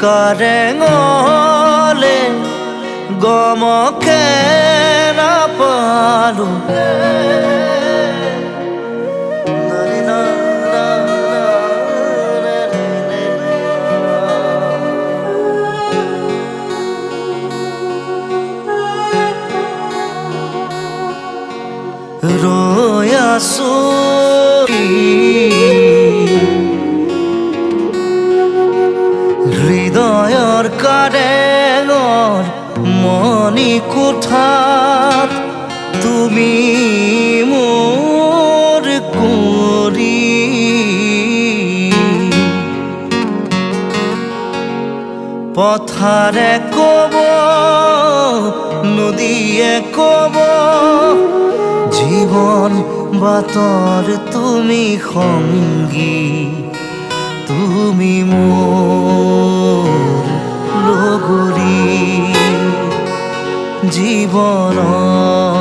কাৰেঙলে গমকে নাপালো ৰৈ আছো হৃদয়ৰ কাৰেঙৰ মণি কোঠাত তুমি মোৰ কুঁৱৰী পথাৰে ক'ব নদীয়ে ক'ব জীবন বাতৰ তুমি সংগী তুমি মোৰ লগৰী জীৱনৰ